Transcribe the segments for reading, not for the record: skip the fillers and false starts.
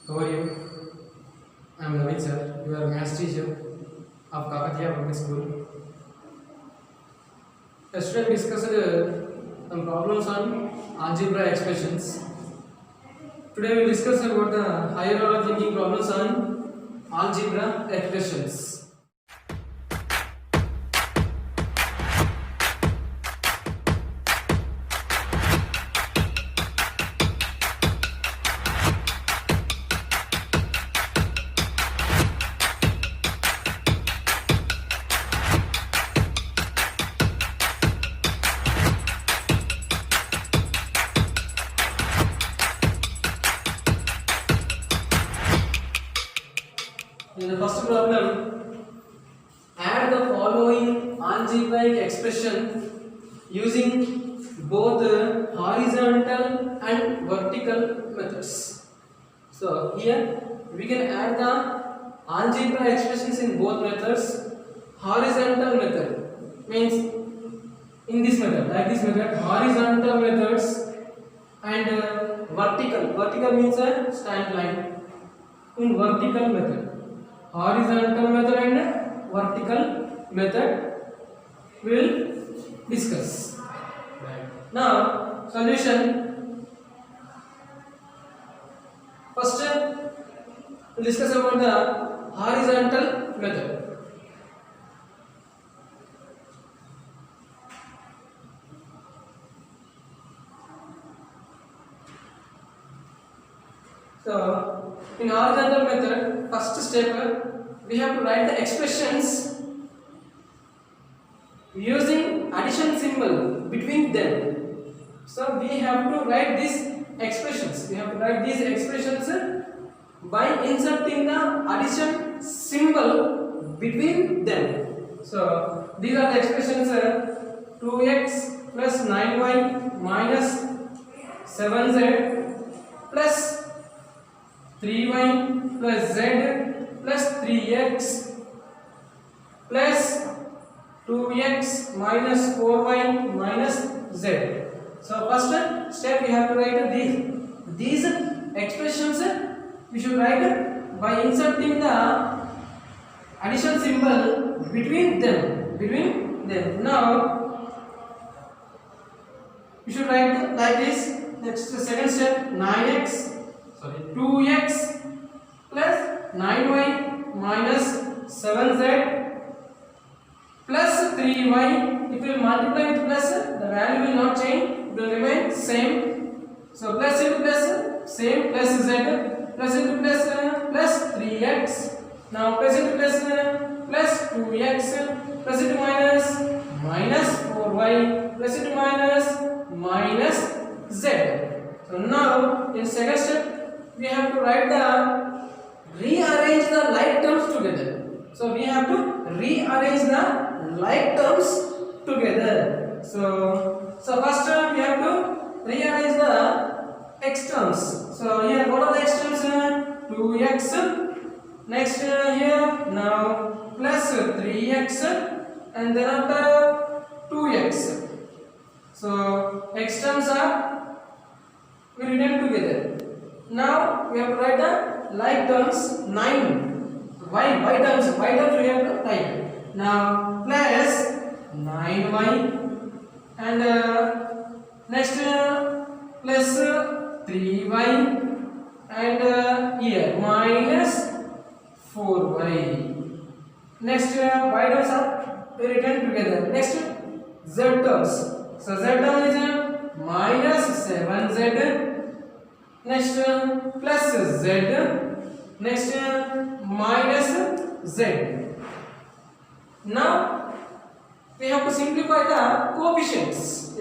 How are you? I am Naveen sir. You are a maths teacher of Kakatiya Public School. Yesterday we discussed some problems on algebra expressions. Today we will discuss about the higher order thinking problems on algebra expressions. In the first problem, add the following algebraic expression using both horizontal and vertical methods. So here we can add the algebra expressions in both methods. Horizontal method means in this method, like this method, horizontal methods, and vertical means a stand line in vertical method. Horizontal method and vertical method we will discuss. Now solution. First we'll discuss about the horizontal method. So in horizontal method, first step we have to write the expressions using addition symbol between them. So we have to write these expressions. We have to write these expressions by inserting the addition symbol between them. So these are the expressions 2x plus 9y minus 7z plus 3y plus z plus 3x plus 2x minus 4y minus z. So first step we have to write these expressions we should write by inserting the addition symbol between them. Now we should write like this. Next second step 2x plus 9y minus 7z plus 3y. If you multiply with plus, the value will not change, it will remain same. So plus into plus, same, plus z, plus into plus 3x. Now plus into plus 2x, plus into minus 4y, plus into minus z. So now in second step we have to rearrange the like terms together. So we have to rearrange the like terms together. So first we have to rearrange the x terms. So here what are the x terms? 2x. Next here now plus 3x, and then after 2x. So x terms are we written together. Now we have to write the like terms 9 y terms we have to write. Now plus 9y, and next plus 3y, and here minus 4y. Next y terms are written together. Next z terms. So z term is minus 7z. Next plus z. Next minus z. Now we have to simplify the coefficients.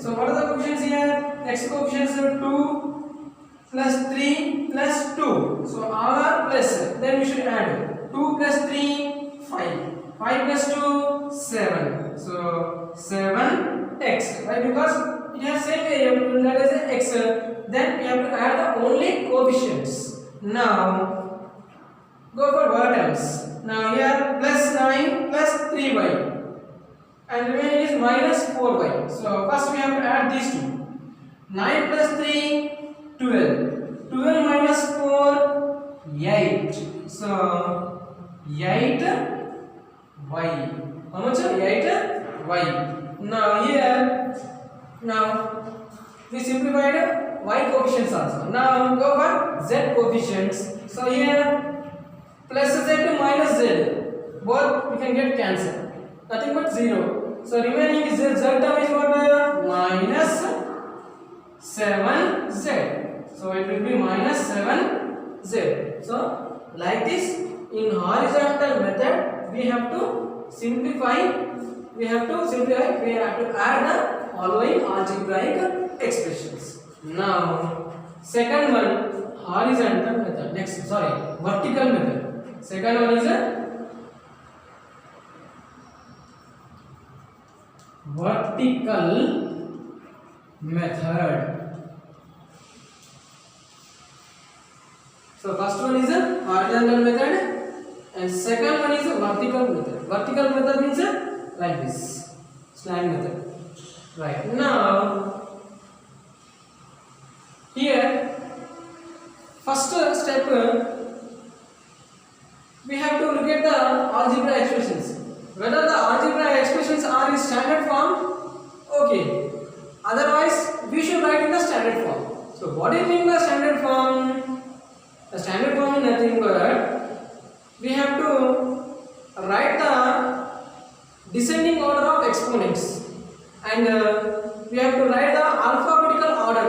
So what are the coefficients here? X coefficients are 2 plus 3 plus 2. So all are plus. Then we should add 2 plus 3 5. 5 plus 2 7. So 7x. Right? Because it has same variable, that is x. Then we have to add the only coefficients. Now go for y terms. Now here plus 9 plus 3y, and remaining is minus 4y. So first we have to add these two. 9 plus 3, 12. 2 12 minus 4, 8. So 8 y. How much? 8 y. Now here, now we simplified y coefficients also. Now go for z coefficients. So here plus z minus z, both we can get cancelled. Nothing but 0. So remaining is z term is what? Minus 7z. So it will be minus 7z. So like this, in horizontal method we have to simplify. We have to add the following algebraic expressions. Now second one, horizontal method. Next, vertical method. Second one is a vertical method. So first one is a horizontal method and second one is a vertical method. Vertical method means like this, slant method. Right. Now here first step we have to look at the algebra expressions. Whether the algebra expressions are in standard form, okay. Otherwise we should write in the standard form. So what do you mean by standard form? The standard form is nothing but we have to write the descending order of exponents and we have to write the alphabetical order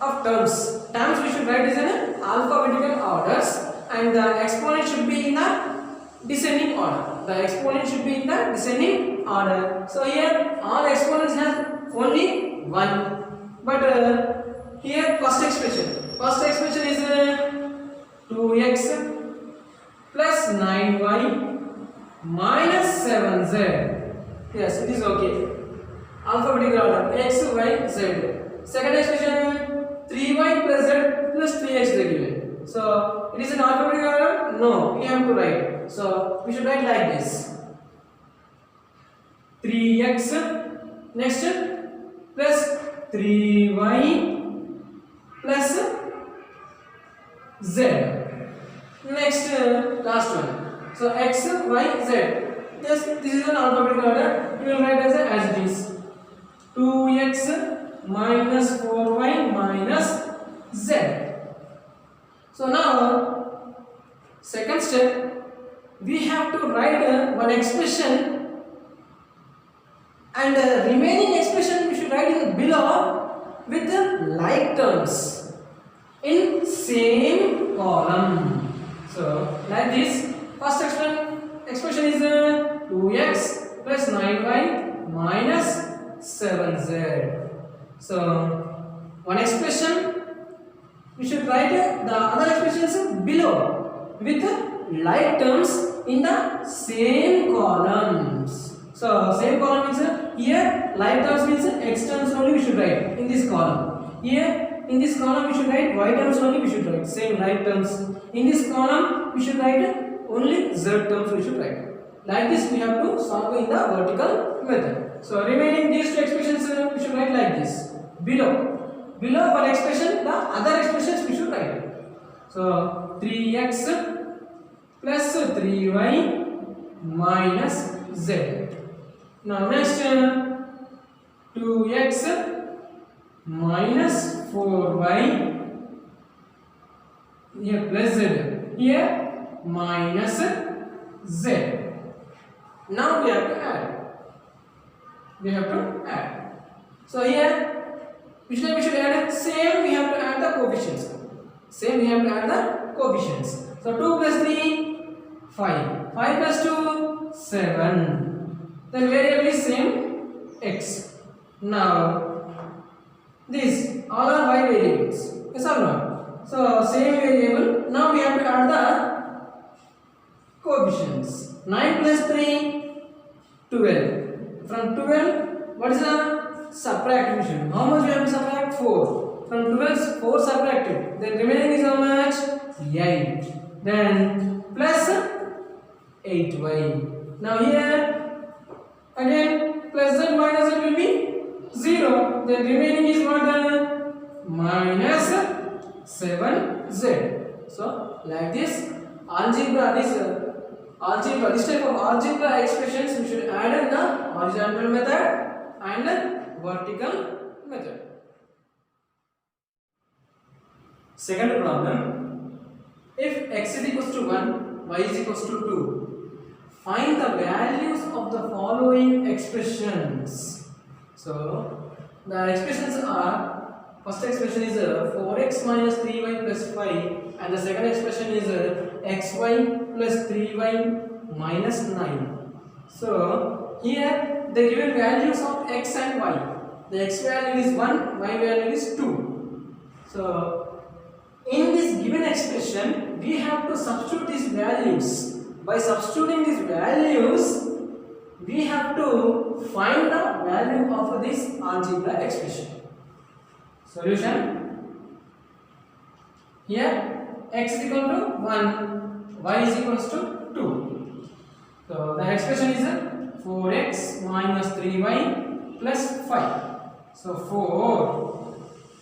of terms. Terms we should write is in alphabetical orders and the exponent should be in the descending order. The exponent should be in the descending order. So here all exponents have only 1. But here first expression is 2x plus 9y minus 7z. Yes, it is okay. Alphabetical order x, y, z. Second expression 3y plus z plus 3x they given. So it is an alphabetical order? No, we have to write. So we should write like this. 3x next plus 3y plus z. Next last one. So x, y, z. Yes, this is an alphabetical order. We will write as it is. 2x minus 4y minus z. So now second step we have to write one expression and remaining expression we should write in below with the like terms in same column. So like this, first expression is 2x plus 9y minus 7z. So one expression we should write the other expressions below with like terms in the same columns. So same column means here like terms means x terms only we should write in this column. Here in this column we should write y terms only we should write, same like terms. In this column we should write only z terms we should write. Like this we have to solve in the vertical method. So remaining these two expressions we should write like this. Below one expression, the other expressions we should write. So 3x plus 3y minus z. Now next 2x minus 4y here plus z, here minus z. Now we have to add. So here which time we should add? Same we have to add the coefficients. So 2 plus 3 5. 5 plus 2 7. Then variable is same x. Now these all are y variables. Yes or no? So same variable. Now we have to add the coefficients. 9 plus 3 12. From 12 what is the subtraction? How much we have to subtract? 4. From 12 4 subtracted. Then remaining is how much? 8. Then plus 8y. Now here again plus z minus z will be 0. Then remaining is what? Minus 7z. So like this algebra, this type of algebra expressions we should add in the horizontal method and the vertical method. Second problem, if x is equals to 1, y is equals to 2, find the values of the following expressions. So the expressions are, first expression is 4x minus 3y plus 5 and the second expression is xy plus 3y minus 9. So here the given values of x and y, the x value is 1, y value is 2. So in this given expression we have to substitute these values. By substituting these values we have to find the value of this algebra expression. Solution, here x is equal to 1, y is equals to 2. So the expression is 4x minus 3y plus 5. So 4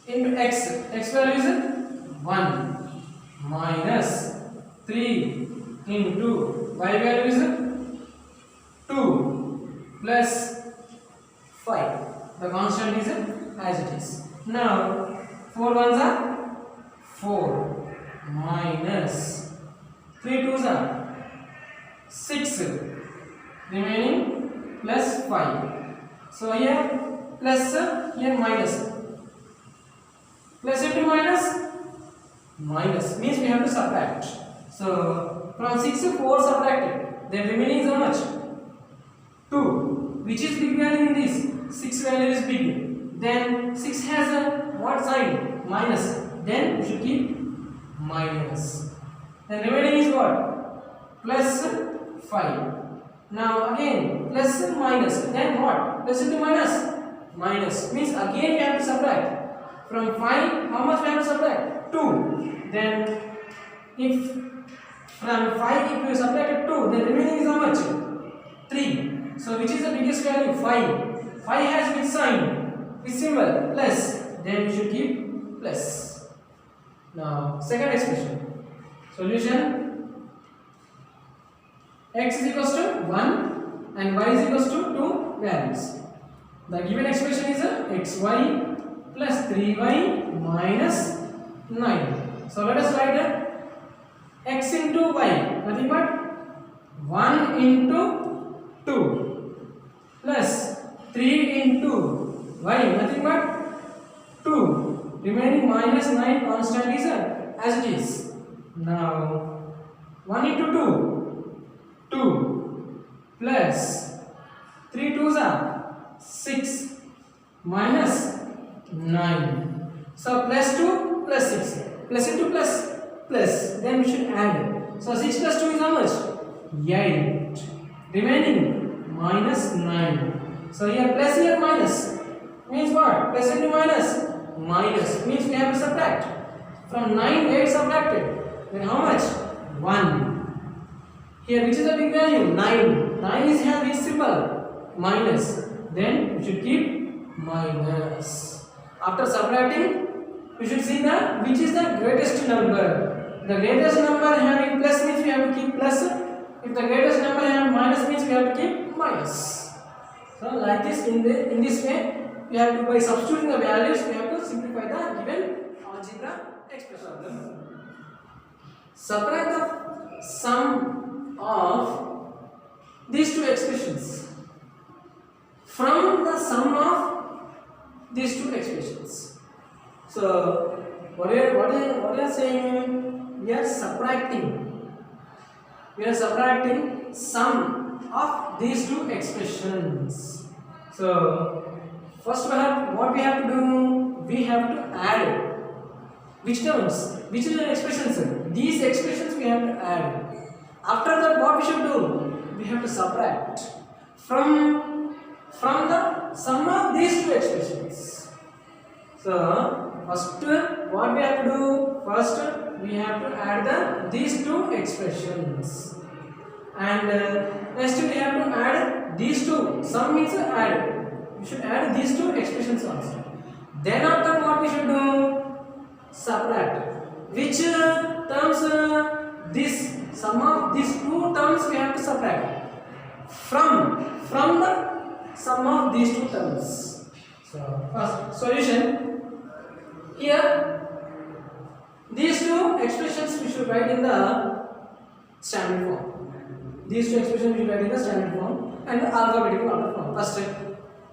into x value is 1 minus 3 into y value is 2 plus 5. The constant is as it is. Now 4 ones are 4 minus 3 twos are 6 remaining plus 5. So here plus, here minus. Plus into minus means we have to subtract. So from 6 to 4 subtracted, then remaining is how much? 2. Which is big value in this? 6 value is big. Then 6 has a what sign? Minus. Then we should keep minus. Then remaining is what? Plus 5. Now again plus minus. Then what? Plus into minus. Minus means again we have to subtract. From 5, how much we have to subtract? 2. Then if from 5 if you subtract 2, then remaining is how much? 3. So which is the biggest value? 5. 5 has which sign? Which symbol? Plus. Then we should keep plus. Now second expression. Solution, x is equals to 1 and y is equals to 2 values. The given expression is xy plus 3y minus 9. So let us write x into y, nothing but 1 into 2 plus 3 into y, nothing but 2, remaining minus 9 constant is as it is. Now 1 into 2, 2 plus 3 twos are 6 minus 9. So plus 2 plus 6, plus into plus, plus, then we should add. So 6 plus 2 is how much? 8. Remaining minus 9. So here plus, here minus. Means what? Plus into minus. Minus means we have to subtract. From 9, 8 subtracted. Then how much? 1. Here which is the big value? 9. 9 is here which symbol? Minus. Then we should keep minus. After subtracting, we should see the which is the greatest number. The greatest number having plus means we have to keep plus. If the greatest number having minus means we have to keep minus. So like this, in this way, we have to, by substituting the values, we have to simplify the given algebra expression. Subtract the sum of these two expressions from the sum of these two expressions. So what we are saying? We are subtracting. We are subtracting sum of these two expressions. So first what we have to do? We have to add. Which terms? Which is the expressions? These expressions we have to add. After that, what we should do? We have to subtract from the sum of these two expressions. So first, what we have to do? First, we have to add these two expressions, and next we have to add these two. Sum means add. We should add these two expressions also. Then after, what we should do? subtract. Which terms? This sum of these two terms we have to subtract from the sum of these two terms. So first solution. Here these two expressions we should write in the standard form. These two expressions we write in the standard form and the alphabetical order form. First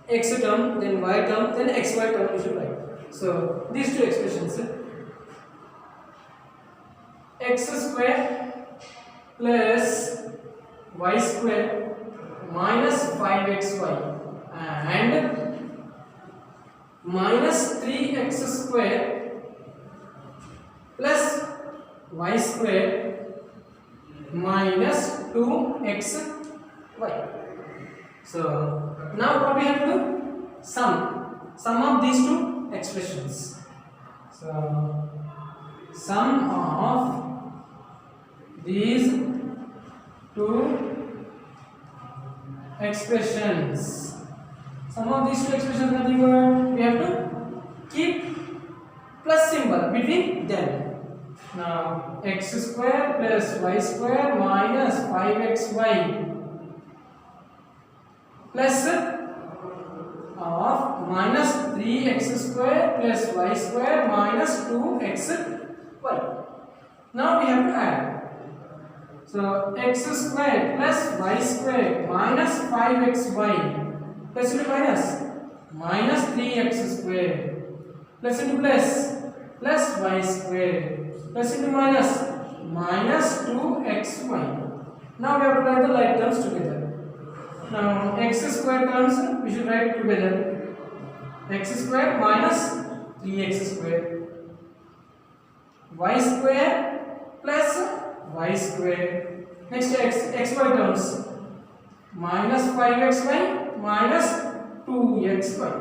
x term, then y term, then xy term we should write. So these two expressions, x square plus y square minus 5xy and minus 3x square plus y square minus 2xy. So now what we have to do? Sum of these two expressions. So sum of these two expressions. Sum of these two expressions, nothing but we have to keep plus symbol between them. Now x square plus y square minus 5xy plus of minus 3x square plus y square minus 2xy. Now we have to add. So x square plus y square minus 5xy plus into minus 3x square plus into plus y square plus into minus 2xy. Now we have to write the like terms together. Now x square terms we should write together. X square minus 3x square, y square plus y square. Next xy terms minus 5xy minus 2xy.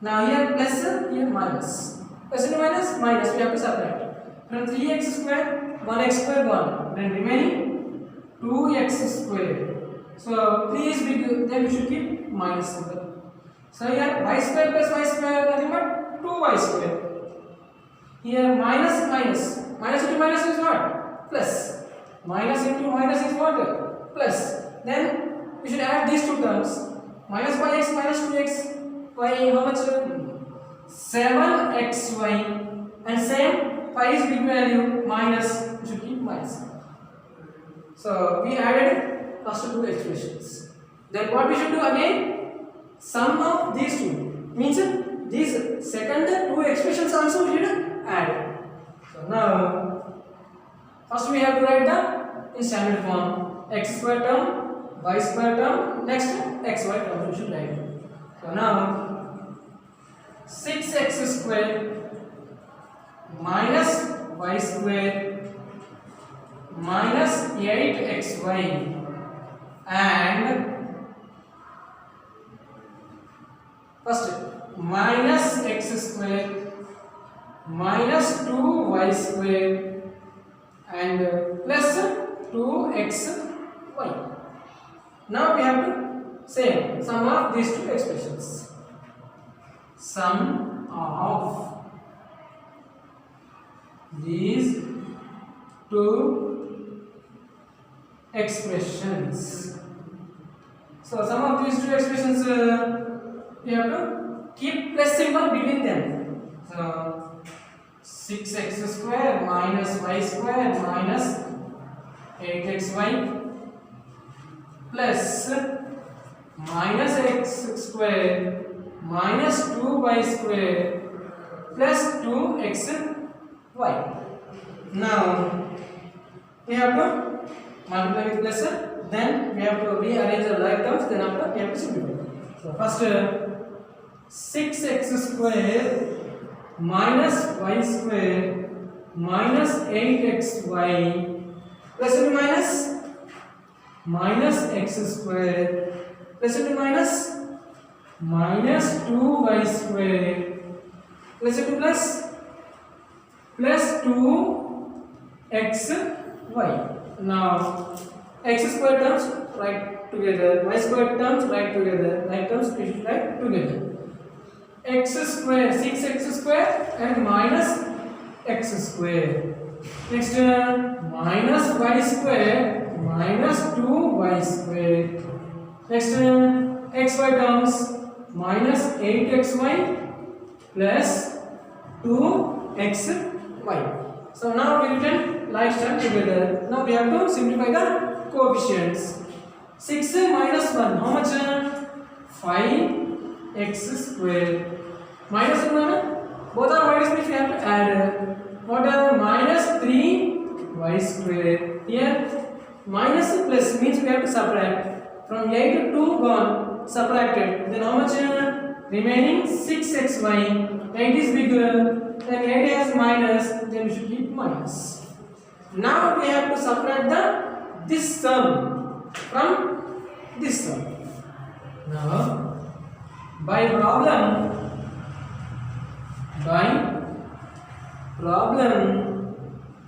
Now here plus, here minus. Plus into minus we have to subtract. From 3x square 1x square gone, then remaining 2x square. So 3 is big, then we should keep minus symbol. So here y square plus y square nothing but 2y square. Here minus into minus is what? Plus. Minus into minus is what? Plus. Then we should add these two terms. Minus 5x minus 2x. Y how much? 7xy. And same 5 is big value minus. We should keep minus. So we added first two expressions. Then what we should do again? Sum of these two. Means these second two expressions also we should add. So now first we have to write the in standard form. X square term, y square term, next xy term we should write. So now 6x square minus y square minus 8xy and first minus x square minus 2y square and plus 2xy. Now we have to say sum of these two expressions. Sum of these two expressions. So sum of these two expressions we have to keep plus symbol between them. So 6x square minus y square minus 8xy plus minus x square minus 2y square plus 2xy. Now we have to multiply with plus, then we have to rearrange the like terms, then after we have to simplify. So first 6x square minus y square minus 8xy plus into minus x square plus into minus 2y square plus into plus 2xy. Now x square terms write together, y square terms write together, like terms we should write together. x square, 6x square and minus x square. Next minus y square minus 2y square. Next xy terms minus 8xy plus 2xy. So now we written like term together. Now we have to simplify the coefficients. 6 minus 1, how much? 5x square. Minus 1, both are minus, which we have to add. What are minus 3y square? Here minus plus means we have to subtract. From 8 to 2 gone, subtracted. Then how much? Remaining 6xy. 8 is bigger. Then 8 has minus. Then we should keep minus. Now we have to subtract this sum from this sum. Now by problem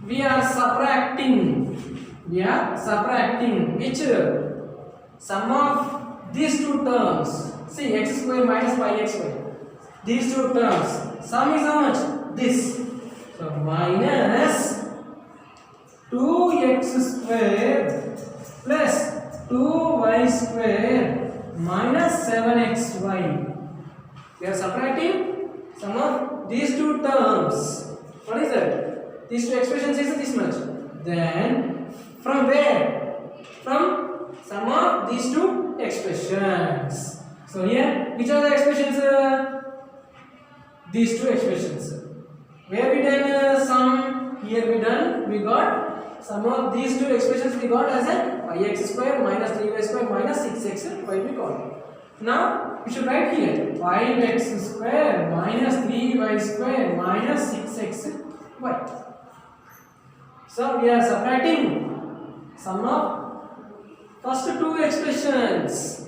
we are subtracting which sum of these two terms. See, x square minus 5xy. These two terms. Sum is how much? This. So minus 2x square plus 2y square minus 7xy. We are subtracting sum of these two terms. What is that? These two expressions is this much. Then from where? From sum of these two expressions. So here, which are the expressions? These two expressions. Where we done sum? Here we done. We got sum of these two expressions. We got as a 5x square minus 3y square minus 6xy. We got. Now we should write here 5x square minus 3y square minus 6xy. So we are subtracting sum of first two expressions.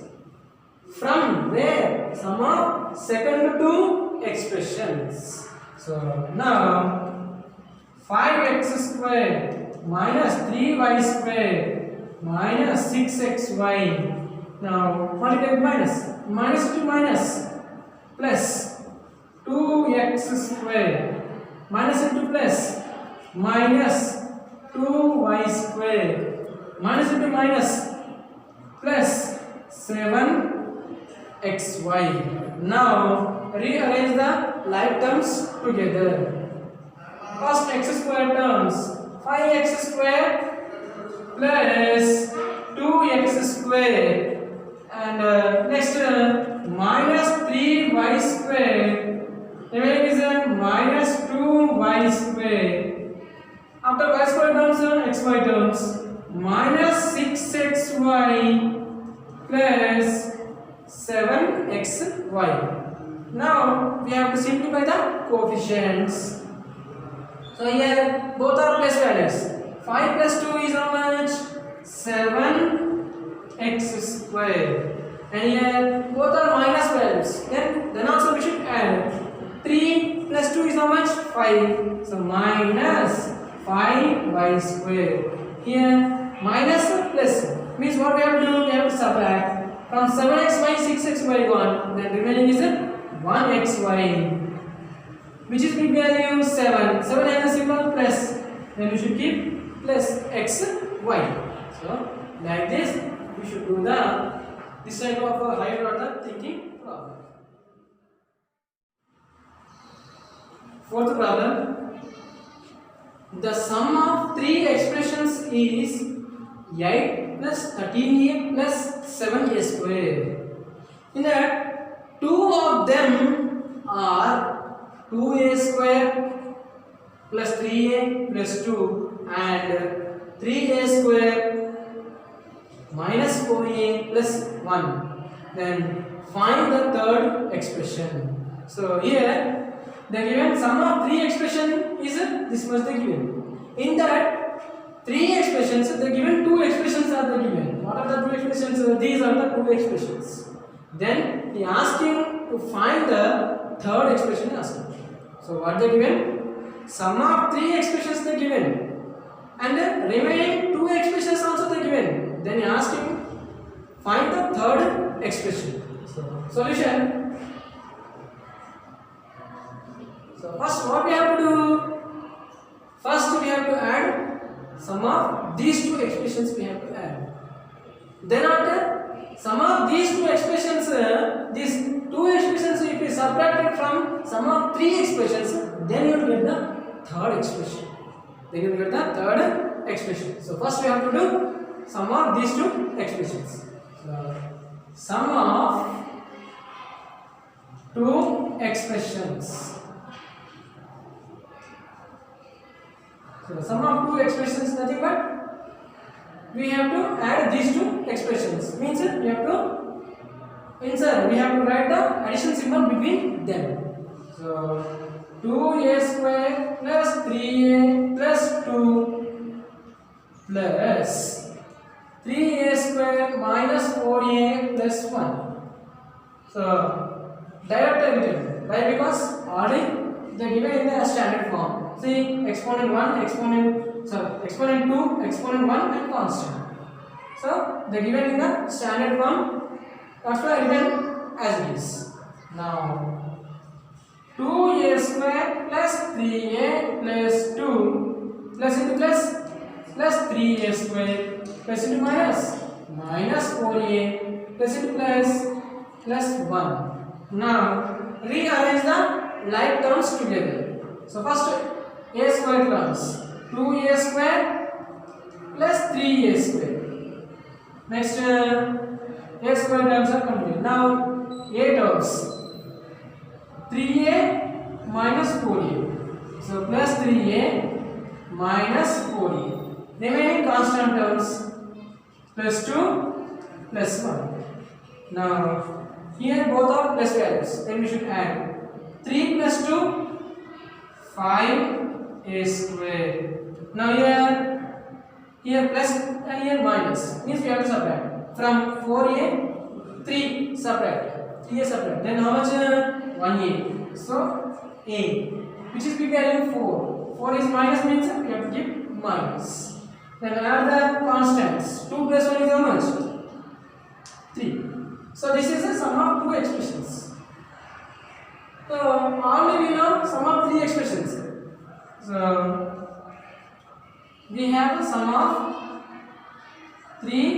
From where? Sum of second two expressions. So now 5x square minus 3y square minus 6xy. Now multiply with minus. Minus to minus plus 2x square minus into plus minus 2y square minus into minus plus 7xy. Now rearrange the like terms together. First x square terms 5x square plus 2x square and next minus 3y square. Remaining is minus 2y square. After y square terms, xy terms minus 6xy plus 7xy. Now we have to simplify the coefficients. So here both are place values. 5 plus 2 is how much? 7x square. And here both are minus values. Then also we should add. 3 plus 2 is how much? 5. So minus 5y square. Here minus plus means what we have to do? We have to subtract. From 7xy, 6xy gone. Then remaining is 1xy. Which is big value? 7. 7 has a symbol plus. Then we should keep plus xy. So like this we should do this type of a higher order thinking problem. Fourth problem. The sum of three expressions is 8 plus 13a plus 7a square. In that, two of them are 2a square plus 3a plus 2 and 3a square minus 4a plus 1. Then find the third expression. So here the given sum of three expression is this much the given. In that three expressions, the given two expressions are the given. What are the two expressions? These are the two expressions. Then he asked him to find the third expression asking. So what they given? Sum of three expressions they given, and the remaining two expressions also they given. Then he asked him find the third expression. So solution. first what we have to do? First we have to add sum of these two expressions we have to add. Then after sum of these two expressions, these two expressions if we subtracted from sum of three expressions, then you will get the third expression. Then you will get the third expression. So first we have to do sum of these two expressions. So sum of two expressions. So sum of two expressions nothing but we have to add these two expressions. Means we have to insert. We have to write the addition symbol between them. So 2a square plus 3a plus 2 plus 3a square minus 4a plus 1. So directly written. Why? Because already they are given in the standard form. See, exponent 1, exponent 2, exponent 1 and constant. So they are given in the standard form. That's why written as it is. Now 2a square plus 3a plus 2 plus into plus 3a square plus into minus 4a plus into plus 1. Now rearrange the like terms together. So first a square comes 2a square plus 3a square. Next a square terms are complete. Now a terms 3a minus 4a. So plus 3a minus 4a. Remaining constant terms plus 2 plus 1. Now here both are plus values. Then we should add 3 plus 2 5a square. Now here plus and here minus. Means we have to subtract. From 4a 3 subtract. 3a subtract. Then how much? 1a. So a, which is big value 4. 4 is minus means we have to give minus. Then add the constants. 2 plus 1 is how much? 3. So this is the sum of two expressions. So only we know sum of three expressions. So we have a sum of three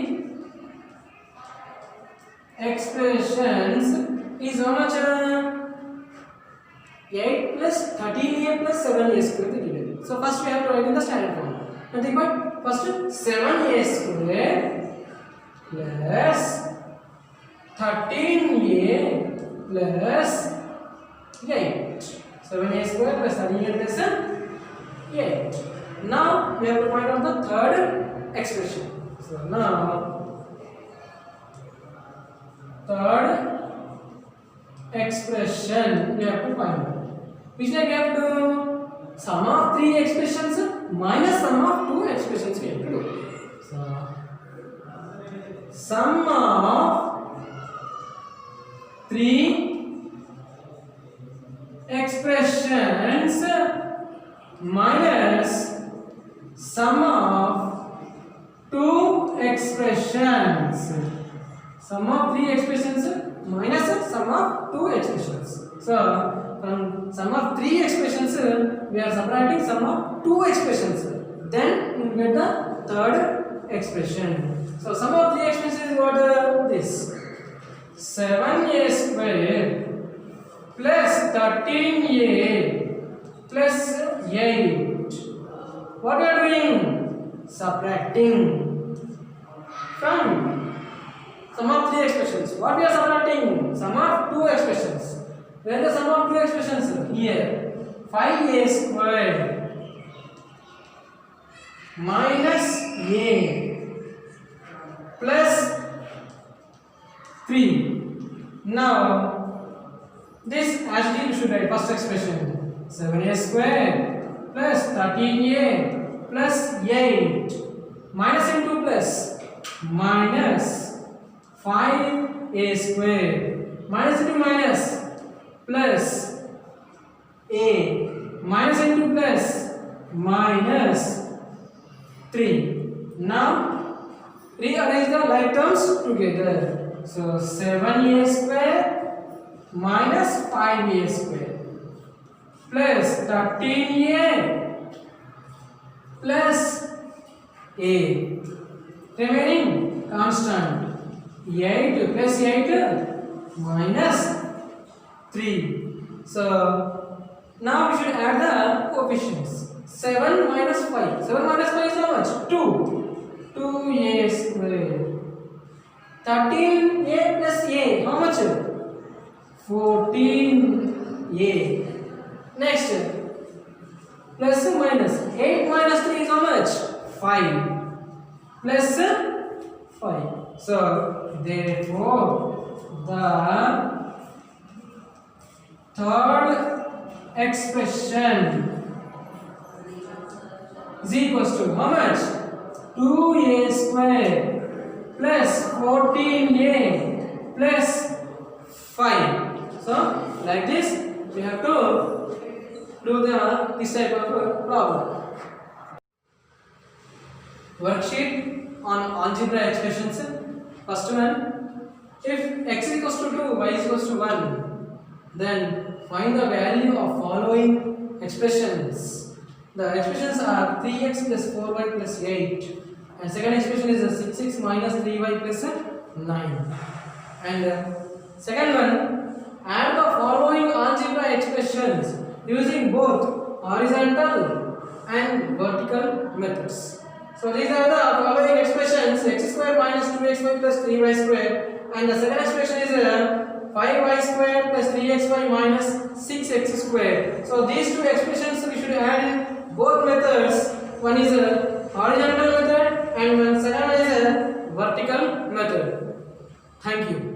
expressions is how much? 8 plus 13a plus 7a square given. So first we have to write in the standard form. Nothing but first 7a square plus 13a plus 8. 7a square plus 13a plus 8. Now we have to find out the third expression. So now third expression we have to find out. Which like we have to do? Sum of three expressions minus sum of two expressions we have to do. So sum of three expressions minus sum of two expressions. Sum of three expressions minus sum of two expressions. So from sum of three expressions we are subtracting sum of two expressions. Then we get the third expression. So sum of three expressions is what? This 7a square plus 13a plus 8. What we are doing? Subtracting from sum of three expressions. What we are subtracting? Sum of two expressions. Where is the sum of two expressions? Here 5a square minus a plus 3. Now this as it is we should write first expression 7a square plus 13a plus 8 minus into plus minus 5a square minus into minus plus a minus into plus minus 3. Now rearrange the like terms together. So 7a square minus 5a square plus 13a plus a remaining constant 8 plus 8 minus 3. So now we should add the coefficients. 7 minus 5. 7 minus 5 is how much? 2. 2a square. 13a plus a. How much? 14a. Next. Plus or minus. 8 minus 3 is how much? 5. Plus 5. So therefore the third expression is equals to how much? 2a square plus 14a plus 5. So like this we have to do this type of problem. Worksheet on algebra expressions. First one, if x is equals to 2, y is equals to 1, then find the value of following expressions. The expressions are 3x plus 4y plus 8, and second expression is 6x minus 3y plus 9. And second one, add the following algebra expressions using both horizontal and vertical methods. So these are the following expressions: x square minus 2xy plus 3y square, and the second expression is 5y square plus 3xy minus 6x square. So these two expressions we should add in both methods. One is a horizontal method and one second one is a vertical method. Thank you.